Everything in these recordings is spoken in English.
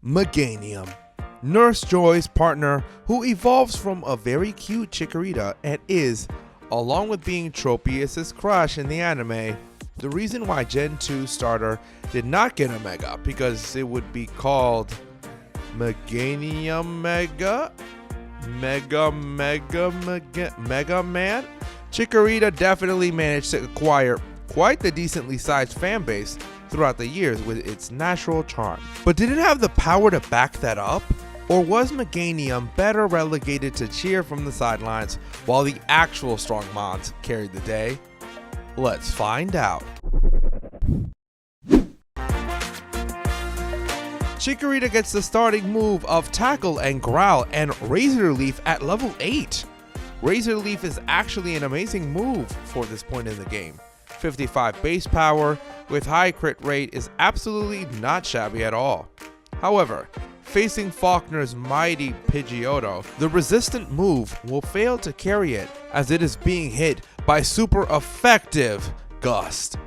Meganium, Nurse Joy's partner who evolves from a very cute Chikorita and is, along with being Tropius' crush in the anime, the reason why Gen 2 starter did not get a Mega, because it would be called Meganium Mega Man. Chikorita definitely managed to acquire quite the decently sized fan base throughout the years with its natural charm. But did it have the power to back that up? Or was Meganium better relegated to cheer from the sidelines while the actual strong mons carried the day? Let's find out. Chikorita gets the starting move of Tackle and Growl and Razor Leaf at level 8. Razor Leaf is actually an amazing move for this point in the game. 55 base power with high crit rate is absolutely not shabby at all. However, facing Faulkner's mighty Pidgeotto, the resistant move will fail to carry it as it is being hit by super effective Gust.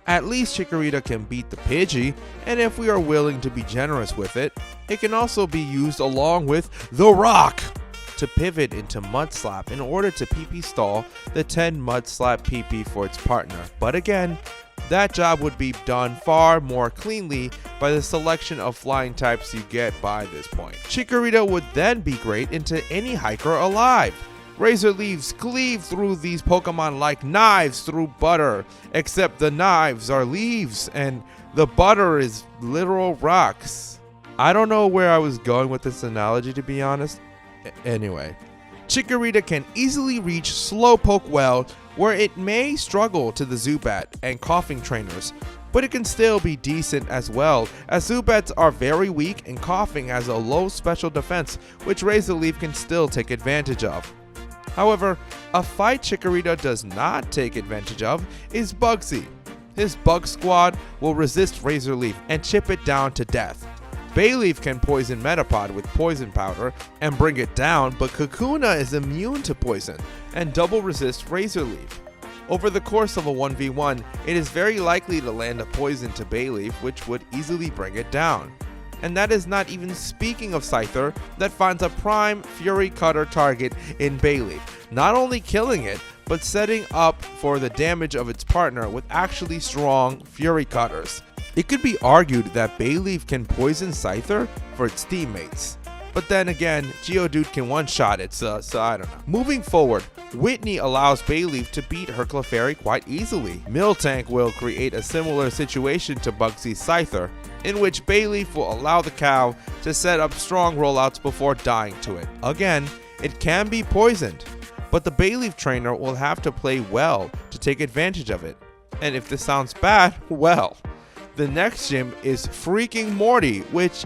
At least Chikorita can beat the Pidgey, and if we are willing to be generous with it, it can also be used along with the Rock to pivot into Mud Slap in order to PP stall the 10 Mud Slap PP for its partner. But again, that job would be done far more cleanly by the selection of flying types you get by this point. Chikorita would then be great into any hiker alive. Razor Leaves cleave through these Pokemon like knives through butter, except the knives are leaves and the butter is literal rocks. I don't know where I was going with this analogy, to be honest. Anyway, Chikorita can easily reach Slowpoke well, where it may struggle to the Zubat and Coughing trainers, but it can still be decent as well, as Zubats are very weak and Coughing has a low special defense, which Razor Leaf can still take advantage of. However, a fight Chikorita does not take advantage of is Bugsy. His Bug Squad will resist Razor Leaf and chip it down to death. Bayleef can poison Metapod with Poison Powder and bring it down, but Kakuna is immune to poison and double resist Razor Leaf. Over the course of a 1v1, it is very likely to land a poison to Bayleef, which would easily bring it down. And that is not even speaking of Scyther that finds a prime Fury Cutter target in Bayleef, not only killing it, but setting up for the damage of its partner with actually strong Fury Cutters. It could be argued that Bayleef can poison Scyther for its teammates. But then again, Geodude can one-shot it, so I don't know. Moving forward, Whitney allows Bayleef to beat her Clefairy quite easily. Miltank will create a similar situation to Bugsy's Scyther, in which Bayleef will allow the cow to set up strong rollouts before dying to it. Again, it can be poisoned, but the Bayleef trainer will have to play well to take advantage of it. And if this sounds bad, well, the next gym is freaking Morty, which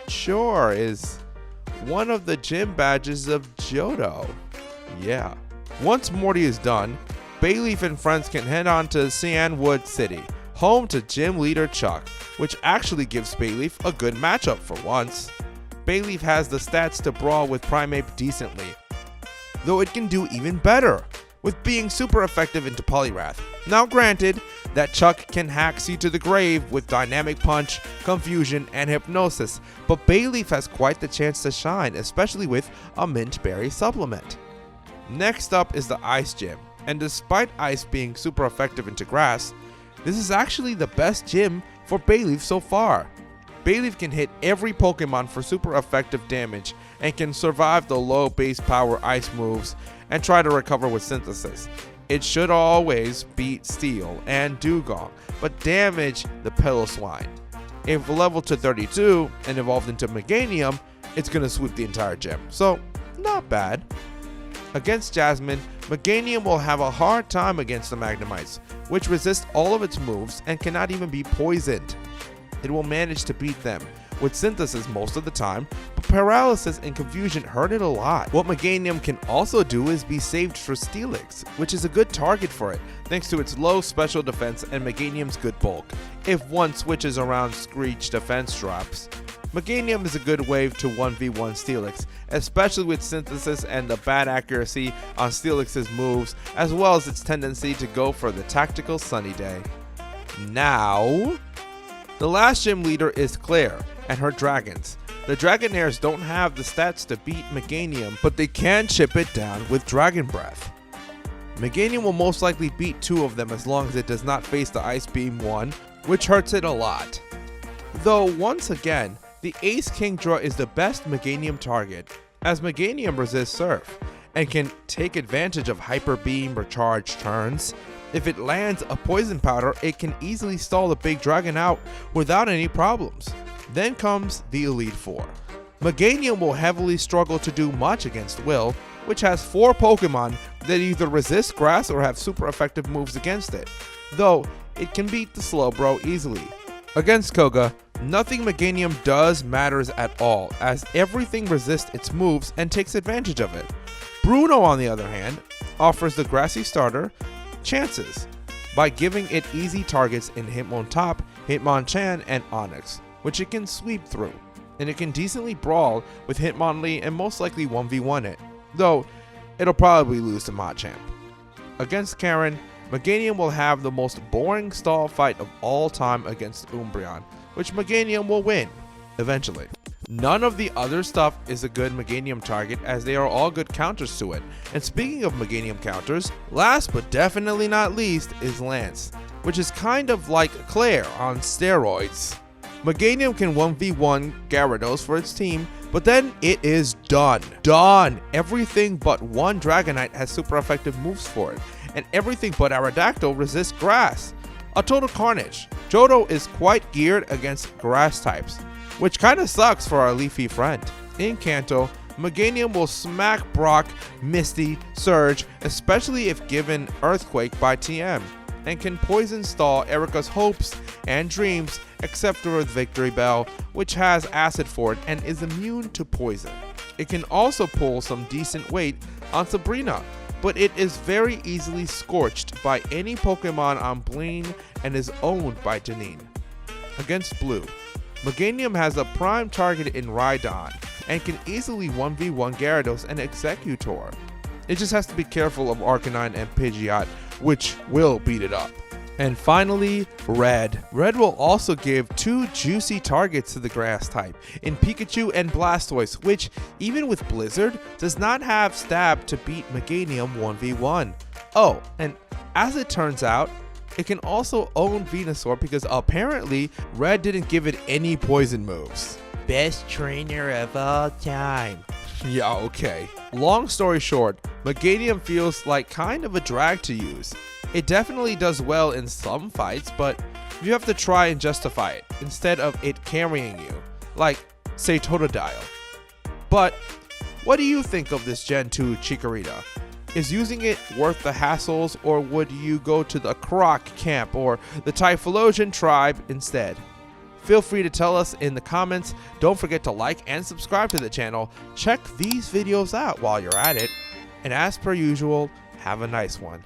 sure is one of the gym badges of Johto. Yeah. Once Morty is done, Bayleef and friends can head on to Cianwood City, home to gym leader Chuck, which actually gives Bayleef a good matchup for once. Bayleef has the stats to brawl with Primeape decently, though it can do even better with being super effective into Poliwrath. Now granted, that Chuck can hack you to the grave with Dynamic Punch, Confusion, and Hypnosis, but Bayleef has quite the chance to shine, especially with a Mint Berry supplement. Next up is the Ice Gym, and despite Ice being super effective into Grass, this is actually the best gym for Bayleef so far. Bayleef can hit every Pokemon for super effective damage and can survive the low base power Ice moves and try to recover with Synthesis. It should always beat Steel and Dugong, but damage the Piloswine. If leveled to 32 and evolved into Meganium, it's gonna sweep the entire gym, so not bad. Against Jasmine, Meganium will have a hard time against the Magnemites, which resist all of its moves and cannot even be poisoned. It will manage to beat them with Synthesis most of the time, but Paralysis and Confusion hurt it a lot. What Meganium can also do is be saved for Steelix, which is a good target for it, thanks to its low special defense and Meganium's good bulk. If one switches around Screech defense drops, Meganium is a good wave to 1v1 Steelix, especially with Synthesis and the bad accuracy on Steelix's moves, as well as its tendency to go for the tactical Sunny Day. Now, The last gym leader is Claire and her dragons. The Dragonaires don't have the stats to beat Meganium, but they can chip it down with Dragon Breath. Meganium will most likely beat 2 of them as long as it does not face the Ice Beam 1, which hurts it a lot. Though once again, the Ace Kingdra is the best Meganium target, as Meganium resists Surf, and can take advantage of Hyper Beam or Charge turns. If it lands a Poison Powder, it can easily stall the big dragon out without any problems. Then comes the Elite Four. Meganium will heavily struggle to do much against Will, which has 4 Pokemon that either resist grass or have super effective moves against it, though it can beat the Slowbro easily. Against Koga, nothing Meganium does matters at all, as everything resists its moves and takes advantage of it. Bruno, on the other hand, offers the grassy starter chances by giving it easy targets in Hitmontop, Hitmonchan, and Onix, which it can sweep through, and it can decently brawl with Hitmonlee and most likely 1v1 it, though it'll probably lose to Machamp. Against Karen, Meganium will have the most boring stall fight of all time against Umbreon, which Meganium will win, eventually. None of the other stuff is a good Meganium target, as they are all good counters to it. And speaking of Meganium counters, last but definitely not least is Lance, which is kind of like Claire on steroids. Meganium can 1v1 Gyarados for its team, but then it is done. Done! Everything but one Dragonite has super effective moves for it, and everything but Aerodactyl resists grass. A total carnage. Johto is quite geared against grass types, which kinda sucks for our leafy friend. In Kanto, Meganium will smack Brock, Misty, Surge, especially if given Earthquake by TM, and can poison stall Erica's hopes and dreams, except for Victory Bell, which has Acid for it and is immune to poison. It can also pull some decent weight on Sabrina, but it is very easily scorched by any Pokemon on Bleen and is owned by Janine. Against Blue, Meganium has a prime target in Rhydon and can easily 1v1 Gyarados and Executor. It just has to be careful of Arcanine and Pidgeot, which will beat it up. And finally, Red. Red will also give 2 juicy targets to the grass type in Pikachu and Blastoise, which, even with Blizzard, does not have stab to beat Meganium 1v1. Oh, and as it turns out, it can also own Venusaur because apparently Red didn't give it any poison moves. Best trainer of all time. Yeah, okay. Long story short, Meganium feels like kind of a drag to use. It definitely does well in some fights, but you have to try and justify it instead of it carrying you, like, say, Totodile. But what do you think of this Gen 2 Chikorita? Is using it worth the hassles, or would you go to the Croc camp or the Typhlosion tribe instead? Feel free to tell us in the comments. Don't forget to like and subscribe to the channel. Check these videos out while you're at it. And as per usual, have a nice one.